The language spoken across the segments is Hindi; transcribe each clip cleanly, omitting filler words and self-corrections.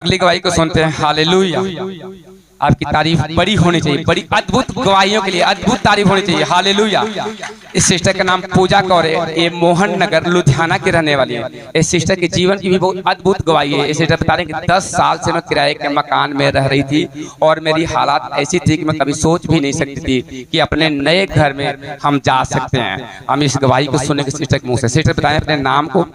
अगली गवाही को सुनते हैं। हालेलुया। आपकी तारीफ बड़ी होनी चाहिए, बड़ी अद्भुत गवाहियों के लिए अद्भुत तारीफ होनी चाहिए। हालेलुया। इस सिस्टर का नाम पूजा कौर है, ये मोहन नगर लुधियाना की रहने वाली है। इस सिस्टर के जीवन की भी बहुत अद्भुत गवाही है। इस सिस्टर बता रहे हैं कि 10 साल से मैं किराए के मकान में रह रही थी और मेरी हालात ऐसी थी कि मैं कभी सोच भी नहीं सकती थी कि अपने नए घर में हम जा सकते हैं। हम इस गवाही को सुनने के सिस्टर के मुँह से। सिस्टर बताएं अपने नाम को।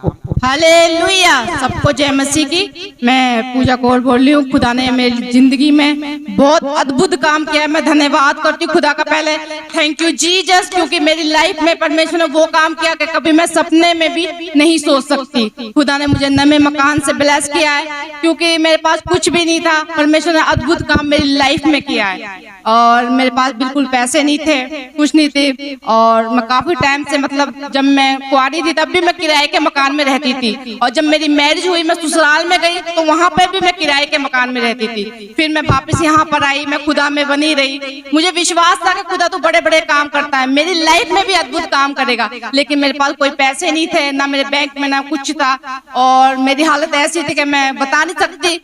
हालेलुया। सबको जय मसीह की। मैं पूजा कौर बोल रही हूँ। खुदा ने मेरी जिंदगी में बहुत अद्भुत काम किया है। मैं धन्यवाद करती हूँ खुदा का। पहले थैंक यू जीसस, क्योंकि मेरी लाइफ में परमेश्वर ने वो काम किया कि कभी मैं सपने में भी नहीं सोच सकती। खुदा ने मुझे नए मकान से ब्लेस किया है, क्योंकि मेरे पास कुछ भी नहीं था। परमेश्वर ने अद्भुत काम मेरी लाइफ में किया है। और मेरे पास बिल्कुल पैसे नहीं थे, कुछ नहीं थे। और मैं काफी टाइम से, मतलब जब मैं कुंवारी थी तब भी मैं किराए के मकान में रहती थी। और जब मेरी मैरिज हुई, मैं ससुराल में गई तो वहाँ पे भी मैं किराए के मकान में रहती थी। फिर मैं वापस यहाँ पर आई, मैं खुदा में बनी रही। मुझे विश्वास था कि खुदा तो बड़े बड़े काम करता है, मेरी लाइफ में भी अद्भुत काम करेगा। लेकिन मेरे पास कोई पैसे नहीं थे, ना मेरे बैंक में ना कुछ था। और मेरी हालत ऐसी थी कि मैं बता नहीं सकती,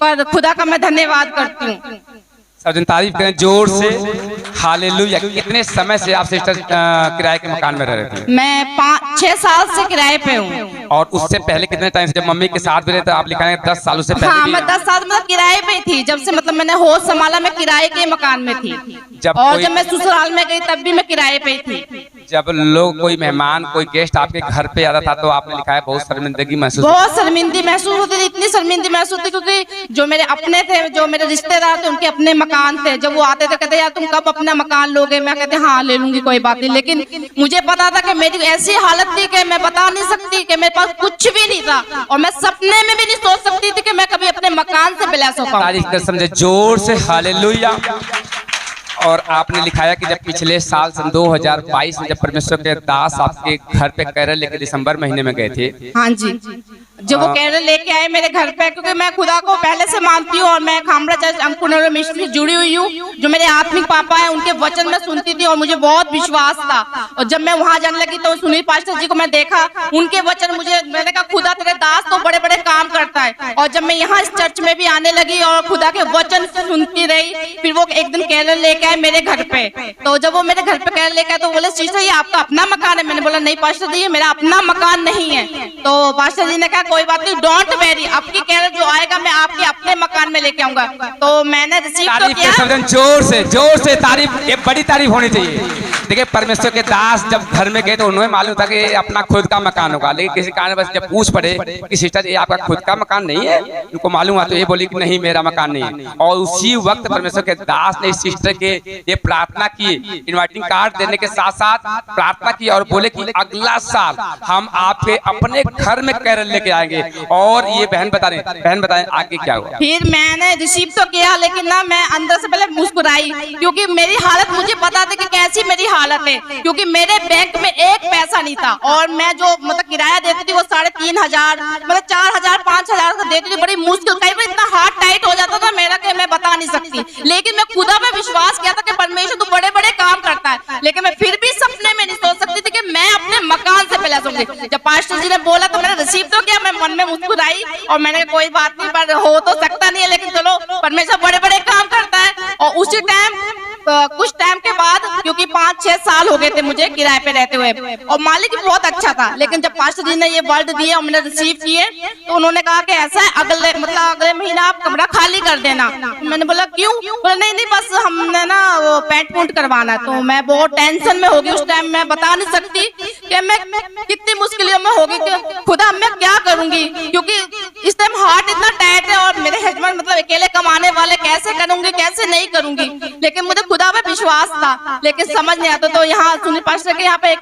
पर खुदा का मैं धन्यवाद करती हूँ। सब जन तारीफ करें जोर से। हालेलुया। कितने समय से आप सिस्टर किराए के मकान में रह रहे थे? मैं 5-6 साल से किराए पे हूँ। और उससे पहले कितने टाइम से? जब मम्मी के साथ भी रहे थे आप लिखाएंगे 10 सालों से पहले? हाँ, मैं 10 साल मतलब किराए पे थी। जब से मतलब मैंने होश संभाला मैं किराए के मकान में थी। और जब मैं ससुराल में गई तब भी मैं किराए पे थी। जब लोग, कोई मेहमान, कोई गेस्ट आपके घर पे आता था तो आपने लिखा है बहुत शर्मिंदगी महसूस? बहुत शर्मिंदगी महसूस होती थी, इतनी शर्मिंदगी महसूस होती, क्योंकि जो मेरे अपने थे, जो मेरे रिश्तेदार थे, उनके अपने मकान थे। जब वो आते थे कहते यार तुम कब अपना मकान लोगे? मैं कहते हाँ ले लूंगी, कोई बात नहीं। लेकिन मुझे पता था कि मेरी ऐसी हालत थी कि मैं बता नहीं सकती कि मेरे पास कुछ भी नहीं था। और मैं सपने में भी नहीं सोच सकती थी कि मैं कभी अपने मकान से ब्लेस हो पाऊं। तारीफ कर समझे जोर से। हालेलुया। और आपने लिखाया कि जब पिछले साल सन 2022 में जब परमेश्वर के दास आपके घर पे केरल लेके दिसंबर महीने में गए थे। हाँ जी, जब वो केरल लेके आए मेरे घर पे, क्योंकि मैं खुदा को पहले से मानती हूँ और मैं खामरा चर्च अंकुर मिशन से जुड़ी हुई हूँ। जो मेरे आत्मिक पापा हैं उनके वचन में सुनती थी और मुझे बहुत विश्वास था। और जब मैं वहाँ जाने लगी तो सुनील पास्टर जी को मैं देखा, उनके वचन मुझे, मैंने कहा खुदा तेरे दास तो बड़े बड़े काम करता है। और जब मैं यहाँ इस चर्च में भी आने लगी और खुदा के वचन सुनती रही, फिर वो एक दिन केरल लेके आए मेरे घर पे। तो जब वो मेरे घर पे केरल लेके आए तो बोले सिस्टर ये आपका अपना मकान है? मैंने बोला नहीं पास्टर जी, ये मेरा अपना मकान नहीं है। तो पास्टर जी ने कहा कोई बात नहीं, डोंट वेरी, आपकी केरल जो आएगा मैं आपके अपने मकान में लेके आऊंगा। तो मैंने रिसीव तो किया। जोर से तारीफ, ये बड़ी तारीफ होनी चाहिए। देखिए परमेश्वर के दास जब घर में गए तो उन्हें मालूम था कि अपना खुद का मकान होगा। लेकिन किसी कारण बस जब पूछ पड़े कि सिस्टर ये आपका खुद का मकान नहीं है, उनको मालूम हुआ तो ये बोली कि नहीं मेरा मकान नहीं है। और उसी वक्त परमेश्वर के दास ने सिस्टर के ये प्रार्थना की, इनवाइटिंग कार्ड देने के साथ साथ प्रार्थना की और बोले कि अगला साल हम आपके अपने घर में केरल लेके आएंगे। और ये बहन बताएं आगे क्या हुआ? फिर मैंने रिसीव तो किया, लेकिन ना मैं अंदर से पहले मुस्कुराई, क्योंकि मेरी हालत मुझे पता था कि कैसी मेरी हालत है। क्योंकि मेरे बैंक में एक पैसा नहीं था और मैं जो मतलब किराया देती थी वो 3,500 मतलब 4,000 5,000 का देती थी। बड़ी मुश्किल, कई बार इतना हार्ट टाइट हो जाता था मेरा कि मैं बता नहीं सकती। लेकिन मैं खुदा में विश्वास किया था कि परमेश्वर तो बड़े बड़े काम करता है। लेकिन मैं फिर भी सपने में नहीं सोच सकती थी कि मैं अपने मकान से ब्लेस होंगी। जब पास्टर जी ने बोला तो मैंने रिसीव तो किया, मैं मन में मुस्कुराई और मैंने कोई बात नहीं, पर हो तो सकता नहीं है, लेकिन चलो परमेश्वर बड़े बड़े काम करता है। और उसी टाइम कुछ टाइम के बाद, क्योंकि 5-6 साल हो गए थे मुझे किराए पे रहते हुए, और मालिक भी बहुत अच्छा था। लेकिन जब पास्टर जी ने ये वर्ड दिए और मैंने रिसीव किए तो उन्होंने कहा कि ऐसा है अगले महीना आप कमरा खाली कर देना। मैंने बोला क्यों? बोला नहीं बस हमने ना वो पेंट पूंट करवाना। तो मैं बहुत टेंशन में हो गई उस टाइम, मैं बता नहीं सकती कि मैं कितनी मुश्किलों में होगी कि खुदा मैं क्या करूंगी, क्योंकि इस टाइम हार्ट इतना टाइट है और मेरे हस्बैंड मतलब अकेले कमाने वाले, कैसे करूंगी कैसे नहीं करूंगी। लेकिन मुझे खुदा पे विश्वास था, लेकिन समझ नहीं आता। तो यहाँ सुनील पास्टर के यहाँ पे एक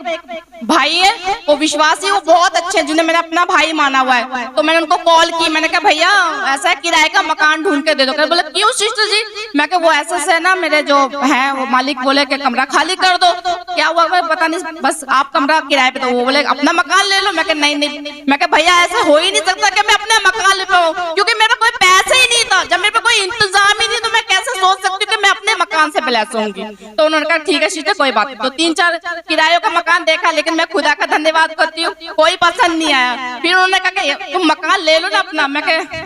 भाई है, वो विश्वासी, वो बहुत अच्छे हैं, जिन्हें मैंने अपना भाई माना हुआ है। तो मैंने उनको कॉल की, मैंने कहा भैया ऐसा किराए का मकान ढूंढ के दे दो। बोले क्यों सिस्टर जी? मैं कहा वो ऐसा है ना, मेरे जो है वो मालिक बोले कि कमरा खाली कर दो। क्या हुआ पता नहीं, बस आप कमरा किराए पे दो। वो बोले अपना मकान ले लो। मैं कहा नहीं। मैं कहा भैया ऐसा हो ही नहीं सकता कि मैं अपने मकान ले पाऊँ, क्योंकि मेरा कोई पैसा ही नहीं था। जब मेरे पे कोई इंतजाम ही नहीं तो मैं कैसे सोच सकती हूँ कि मैं अपने मकान से ब्लेस होंगी। तो उन्होंने कहा ठीक है सिस्टर कोई बात नहीं। तो 3-4 किरायों का मकान देखा, लेकिन मैं खुदा का धन्यवाद करती हूँ कोई पसंद नहीं आया। फिर उन्होंने कहा कि तुम मकान ले लो ना अपना।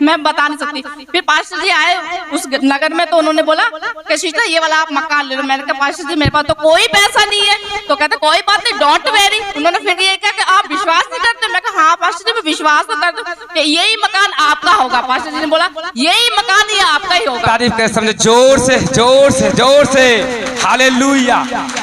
मैं बता नहीं सकती। फिर पास्टर जी आए उस नगर में, तो उन्होंने बोला कि सिस्टर ये वाला आप मकान ले लो। मैंने कहा पास्टर जी मेरे पास तो कोई पैसा नहीं है। तो कहते कोई बात नहीं, डोंट वेरी। उन्होंने फिर ये कहा कि आप विश्वास नहीं करते। मैं कहा हाँ पास्टर जी मैं विश्वास तो करता हूँ कि यही मकान आपका होगा। पास्टर जी ने बोला यही मकान ये आपका ही होगा। तारीफ कर समझे, जोर से जोर से जोर से हालेलुया।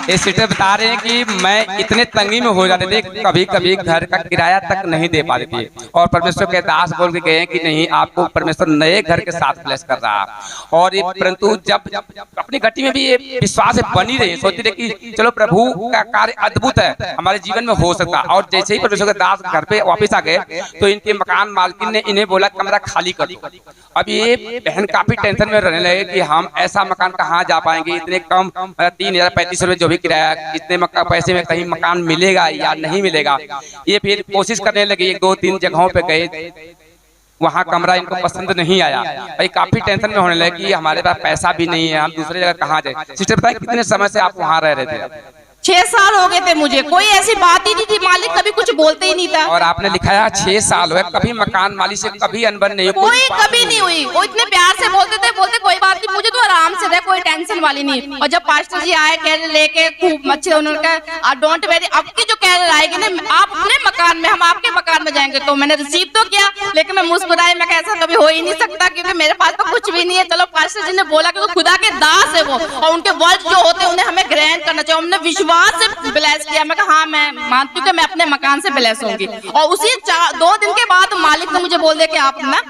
ये सिस्टर बता रहे हैं कि मैं इतने तंगी में हो जाते थे, कभी कभी घर का किराया तक नहीं दे पाती थी, और परमेश्वर के दास बोल के गए कि नहीं आपको परमेश्वर नए घर के साथ ब्लेस कर रहा है। और परंतु जब अपनी घटी में भी ये विश्वास बनी रही, सोचती रही कि चलो प्रभु का कार्य अद्भुत है हमारे जीवन में हो सकता। और जैसे ही परमेश्वर के दास घर पे वापस आ गए तो इनके मकान मालकिन ने इन्हें बोला कमरा खाली कर दो। अब ये बहन काफी टेंशन में रहने लगे कि हम ऐसा मकान कहाँ जा पाएंगे, इतने कम 3035 रुपए जो भी किराया, इतने पैसे में कहीं मकान मिलेगा या नहीं मिलेगा। ये फिर कोशिश करने लगे, 1-2-3 जगहों पे गए, वहाँ कमरा इनको पसंद नहीं आया। भाई काफी टेंशन में होने लगे कि हमारे पास पैसा भी नहीं है, हम दूसरी जगह कहाँ जाए। सिस्टर बताएं कितने समय से आप वहाँ रह रहे थे? 6 साल हो गए थे मुझे, कोई ऐसी बात ही नहीं थी, मालिक कभी कुछ बोलते ही नहीं था। और आपने लिखाया 6 साल हुए, कभी मकान मालिक से कभी अनबन नहीं कोई कभी नहीं हुई। वो इतने प्यार से बोलते थे, बोलते कोई बात नहीं, मुझे तो आराम से रहे, कोई टेंशन वाली नहीं। और जब पास्टर जी आए कैरियर लेके खूब अच्छे, उन्होंने कहा डोंट वेरी, अब की जो कैरियर आएगी ना आप अपने मकान में, हम आपके मकान में जाएंगे। तो मैंने रिसीव तो किया, लेकिन मैं मुस्कुराई, मैं ऐसा कभी हो ही नहीं सकता क्योंकि मेरे पास तो कुछ भी नहीं है। चलो पास्टर जी ने बोला कि वो खुदा के दास है वो, और उनके वर्ड जो होते हैं उन्हें हमें ग्रहण करना चाहिए। हमने विश्वास से किया। मैं कहा हाँ मैं मानती हूँ कि मैं अपने मकान से ब्लेस होंगी। और उसी 2 दिन के बाद मालिक ने मुझे बोल दिया कि आप ना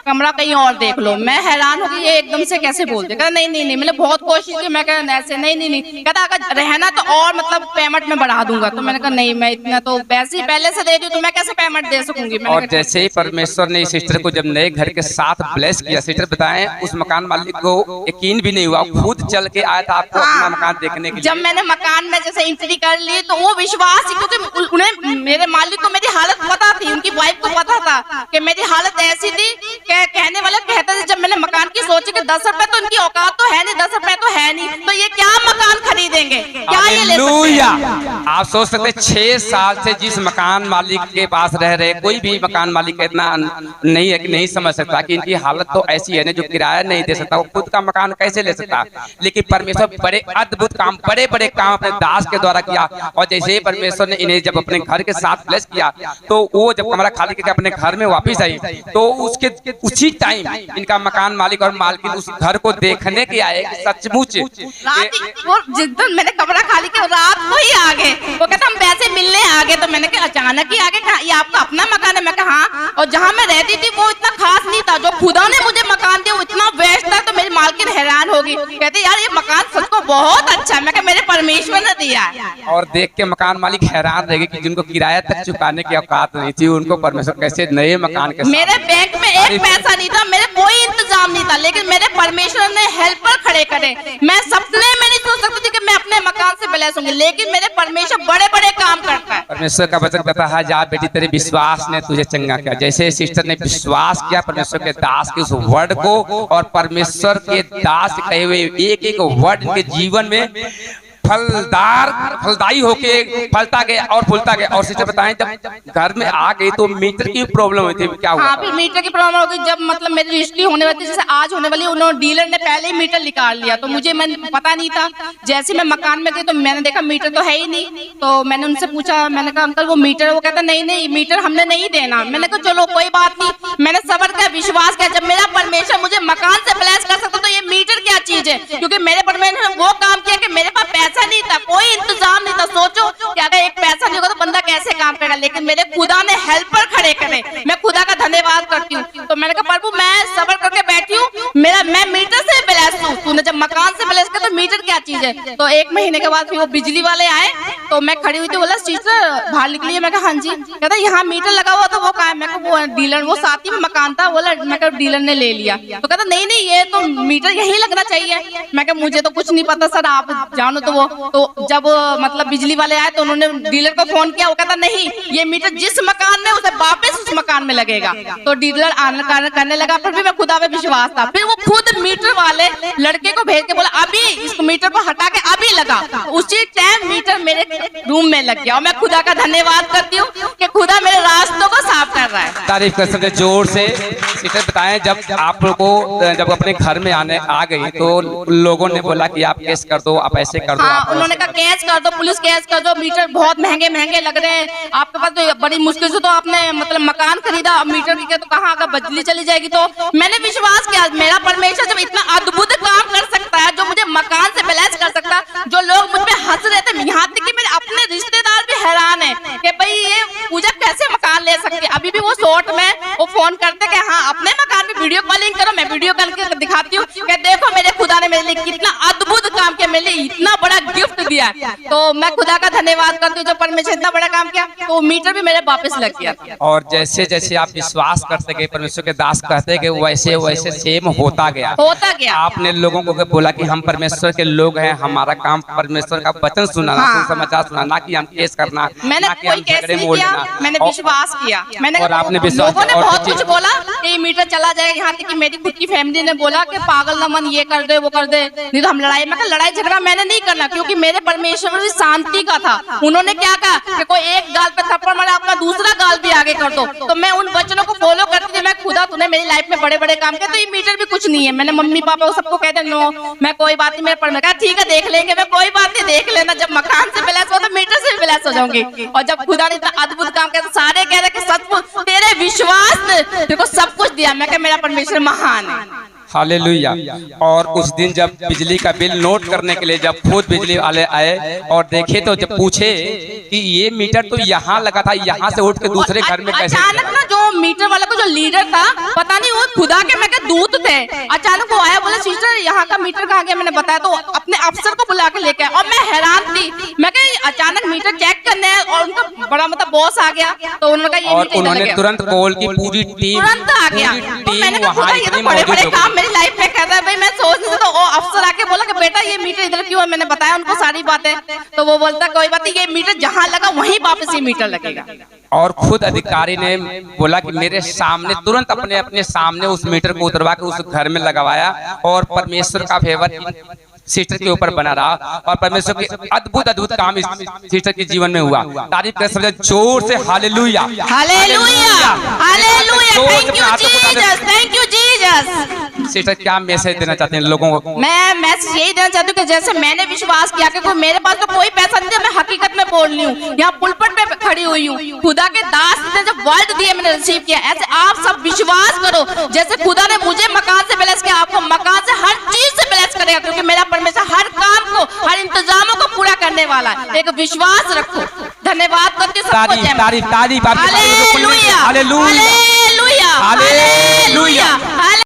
कमरा कहीं और देख लो। मैं हैरान हो गई, ये एकदम से कैसे बोल दे। कहता नहीं मैंने बहुत कोशिश की। मैं कहा ऐसे नहीं। कहता अगर रहना तो और मतलब पेमेंट में बढ़ा दूंगा। तो मैंने कहा नहीं मैं इतना तो वैसे ही पहले से दे रही हूँ, तो मैं कैसे पेमेंट दे सकूंगी। और जैसे ही परमेश्वर ने सिस्टर को जब नए घर के साथ ब्लेस किया, सिस्टर बताएं उस मकान मालिक को यकीन भी नहीं हुआ, खुद चल के आया था आपको अपना मकान देखने के लिए। जब मैंने मकान में जैसे एंट्री कर ली तो वो विश्वास, क्योंकि उन्हें मेरे मालिक को मेरी हालत पता थी, उनकी वाइफ को पता था कि मेरी हालत ऐसी थी कि कहने वाले कहते थे जब मैंने मकान की सोची कि 10 रुपए तो उनकी औकात तो है नहीं, 10 रुपए तो है नहीं, तो ये क्या मकान खरीदेंगे, क्या ये ले सकते हैं? आप सोच सकते 6 साल से जिस मकान मालिक के पास रह रहे, कोई भी मकान मालिक इतना नहीं है कि नहीं समझ सकता कि इनकी हालत तो ऐसी है ना, जो किराया नहीं दे सकता वो खुद का मकान कैसे ले सकता। लेकिन परमेश्वर बड़े अद्भुत काम, बड़े बड़े काम अपने दास के द्वारा किया। और जैसे ही परमेश्वर ने इन्हें जब अपने घर के साथ ब्लेस किया, तो वो जब कमरा खाली करके अपने घर में वापस आई, तो उसके उसी टाइम इनका मकान मालिक और मालकिन उस घर को देखने के आए। सचमुच जिस दिन मैंने कमरा खाली किया रात को ही आ गए। वो कहता हम पैसे मिलने आ गए। तो मैंने कहा अचानक ही आ गए, ये आपका अपना मकान है? मैं कहा हाँ। और जहाँ मैं रहती थी वो इतना खास नहीं था, जो खुदा ने मुझे मकान दिया वो इतना बेस्ट था। तो मेरी मालकिन हैरान होगी, कहती यार ये मकान सच को बहुत अच्छा है। मैं कहा मेरे परमेश्वर ने दिया है। और देख के मकान मालिक हैरान रहेगी कि जिनको किराया तक चुकाने की औकात नहीं थी, उनको परमेश्वर कैसे नए मकान के। मेरे बैंक में एक पैसा नहीं था, मेरे कोई इंतजाम नहीं था, लेकिन मेरे परमेश्वर ने हेल्पर खड़े करे। मैं सपने में नहीं सोच सकती थी कि मैं अपने मकान से ब्लेस होंगी, लेकिन मेरे परमेश्वर बड़े बड़े काम करता है। परमेश्वर का वचन कहता है जा बेटी तेरे विश्वास ने तुझे चंगा किया। जैसे सिस्टर ने विश्वास किया परमेश्वर के दास के उस वर्ड को, और परमेश्वर के दास कहे हुए एक एक वर्ड इनके जीवन में फलदायी होके फलता गया और फूलता गया। और सिस्टर बताएं जब घर में आ गई तो मीटर की प्रॉब्लम हुई थी, क्या हुआ? हाँ फिर मीटर की प्रॉब्लम हो गई। जब मतलब मेरी रजिस्ट्री होने वाली थी, जैसे आज होने वाली, उन्होंने डीलर ने पहले ही मीटर निकाल लिया। तो मुझे पता नहीं था। जैसे मैं मकान में गई तो मैंने देखा मीटर तो है ही नहीं। तो मैंने उनसे पूछा, मैंने कहा अंकल वो मीटर, वो कहता नहीं मीटर हमने नहीं देना। मैंने कहा चलो कोई बात नहीं। मैंने सब्र का विश्वास किया, जब मेरा परमेश्वर मुझे मकान से ब्लेस कर सकता तो ये मीटर क्या चीज है, क्योंकि मेरे परमेश्वर ने वो काम किया कि मेरे पास पैसा नहीं था, कोई इंतजाम नहीं था। सोचो कि अगर एक पैसा नहीं होगा तो बंदा कैसे काम करेगा, लेकिन मेरे खुदा ने हेल्पर खड़े करे। मैं खुदा का धन्यवाद करती हूँ। तो मैंने कहा प्रभु मैं सब्र करके बैठी हूँ, मैं मीटर से ब्लेस हूँ, तूने जब मकान से ब्लेस किया तो मीटर क्या चीज है। तो 1 महीने के बाद फिर वो बिजली वाले आए, तो मैं खड़ी हुई थी, बोला सिस्टर बाहर निकलिए। मैं कहा हाँ जी। कहता यहाँ मीटर लगा हुआ था, वो कहा? मैं कहा वो डीलर, वो साथ ही में मकान था। बोला मैं कहा डीलर ने ले लिया। तो कहता नहीं ये तो मीटर यही लगना चाहिए। मैं कहा मुझे तो कुछ नहीं पता सर, आप जानो। तो वो तो जब मतलब बिजली वाले आए तो उन्होंने डीलर को फोन किया। वो कहता नहीं ये मीटर जिस मकान में उसे वापस उस मकान में लगेगा। तो डीलर करने लगा, फिर भी मैं खुदा पे विश्वास था। फिर वो खुद मीटर वाले लड़के को भेज के बोला अभी इस मीटर को हटा के अभी लगा, उसी टाइम मीटर मेरे रूम में लग गया। और मैं खुदा का धन्यवाद करती हूँ कि खुदा मेरे रास्तों को साफ कर रहा है। तारीफ कर सकते जोर से। सिस्टर बताएं, जब आप लोग को जब अपने घर में आ गई तो लोगों ने बोला कि आप केस कर दो, आप ऐसे कर दो। हाँ, उन्होंने कहा केस कर दो, पुलिस केस कर दो, मीटर बहुत महंगे महंगे लग रहे हैं आपके पास, तो बड़ी मुश्किल से तो आपने मतलब मकान खरीदा, अब मीटर की तो कहाँ अगर बिजली चली जाएगी। तो मैंने विश्वास किया मेरा परमेश्वर जब इतना अद्भुत काम कर सकता है, जो मुझे मकान से ब्लेस कर सकता है, जो लोग मुझ पे हंस रहे थे, यहाँ तक कि मेरे अपने रिश्तेदार भी हैरान है कि भाई ये पूजा कैसे मकान ले सकती है। अभी भी वो शॉर्ट में वो फोन करते कि हाँ अपने मकान में वीडियो कॉलिंग करो, मैं वीडियो कॉल करके दिखाती हूँ कि देखो मेरे खुदा ने मेरे लिए कितना अद्भुत काम किया, मेरे लिए इतना बड़ा गिफ्ट दिया। तो मैं खुदा का धन्यवाद करती हूँ जो परमेश्वर इतना बड़ा काम किया, तो मीटर भी मेरे वापस लग गया। और जैसे जैसे आप विश्वास करते गए, परमेश्वर के दास कहते गए, वैसे वैसे सेम होता गया। आपने लोगों को बोला कि हम परमेश्वर के लोग हैं, हमारा काम परमेश्वर का वचन सुनाना, समाचार सुनाना, कि हम केस करना। मैंने कोई केस नहीं किया, मैंने विश्वास किया। मैंने और आपने विश्वास, लोगों ने बहुत कुछ बोला कि मीटर चला जाएगा, यहाँ तक कि मेरी खुद की फैमिली ने बोला कि पागल न मन, ये कर दे वो कर दे, नहीं तो हम लड़ाई। मैं कहा लड़ाई झगड़ा मैंने नहीं करना, क्योंकि मेरे परमेश्वर भी शांति का था। उन्होंने क्या कहा कि कोई एक गाल पे थप्पड़ मारा, अपना दूसरा गाल भी आगे कर दो। तो मैं उन वचनों को फॉलो करती थी। मैं खुदा तूने मेरी लाइफ में बड़े बड़े काम किए, तो ये मीटर भी कुछ नहीं है। मैंने मम्मी पापा सबको कहते नो, मैं कोई बात नहीं, मेरे पर कहा ठीक है देख लेंगे, मैं कोई बात नहीं देख लेना, जब मकान से ब्लेस हो तो मीटर से भी ब्लेस हो जाऊंगी। और जब खुदा ने इतना अद्भुत काम किया तो सारे कह रहे कि सचमुच तेरे विश्वास ने देखो सब कुछ दिया। मैं कहा मेरा परमेश्वर महान है। हालेलुया। और उस दिन जब बिजली का बिल नोट करने के लिए जब खुद बिजली वाले आए और देखे, तो जब पूछे कि ये मीटर तो यहाँ लगा था, यहाँ से उठ के दूसरे घर में कैसे? अचानक ना जो मीटर वाला को जो लीडर था, पता नहीं वो खुदा के मैं दूत थे, अचानक वो आया, बोला सिस्टर यहाँ का मीटर कहाँ गया? मैंने बताया तो अपने अफसर को बुला के लेके आया। और मैं हैरान थी, मैं कहा अचानक मीटर चेक करने, और उनका बड़ा मतलब बॉस आ गया, तो उन्होंने कहा ये उन्होंने तुरंत कॉल की, पूरी टीम तुरंत आ गया। तो मैंने कहा ये तो बड़े बड़े काम मेरी लाइफ में कर रहा है भाई, मैं सोच नहीं। तो वो अफसर आके बोला कि बेटा ये मीटर इधर क्यों है? मैंने बताया उनको सारी बातें, तो वो बोलता कोई बात नहीं, ये मीटर जहाँ लगा वहीं वापस ये मीटर लगेगा। और खुद अधिकारी ने बोला कि मेरे सामने तुरंत अपने सामने उस मीटर को उतरवा के उस घर में लगवाया, और परमेश्वर का फेवर सिस्टर के ऊपर बना रहा, और परमेश्वर के अद्भुत अद्भुत काम इस सिस्टर के जीवन में हुआ। तारीफ कर सकते जोर से hallelujah, hallelujah, hallelujah, thank you Jesus, thank you Jesus. Sister क्या मैसेज देना चाहते हैं लोगों को? मैं मैसेज यही देना चाहती हूँ कि जैसे मैंने विश्वास किया कि मेरे पास तो कोई पैसा नहीं था, मैं हकीकत में बोल रही हूँ, यहाँ पुलपट पे खड़ी हुई हूँ, खुदा के दास ने जब वर्ड दिए मैंने रिसीव किया। ऐसे आप सब विश्वास करो, जैसे खुदा ने मुझे मकान से ब्लेस किया, आपको मकान से हर चीज से ब्लेस करेगा, क्योंकि मेरा परमेश्वर हर काम को, हर इंतजामों को पूरा करने वाला है। एक विश्वास रखो। धन्यवाद करती हूँ सबको। तारीफ तारीफ तारीफ, हालेलुया, हालेलुया, हालेलुया,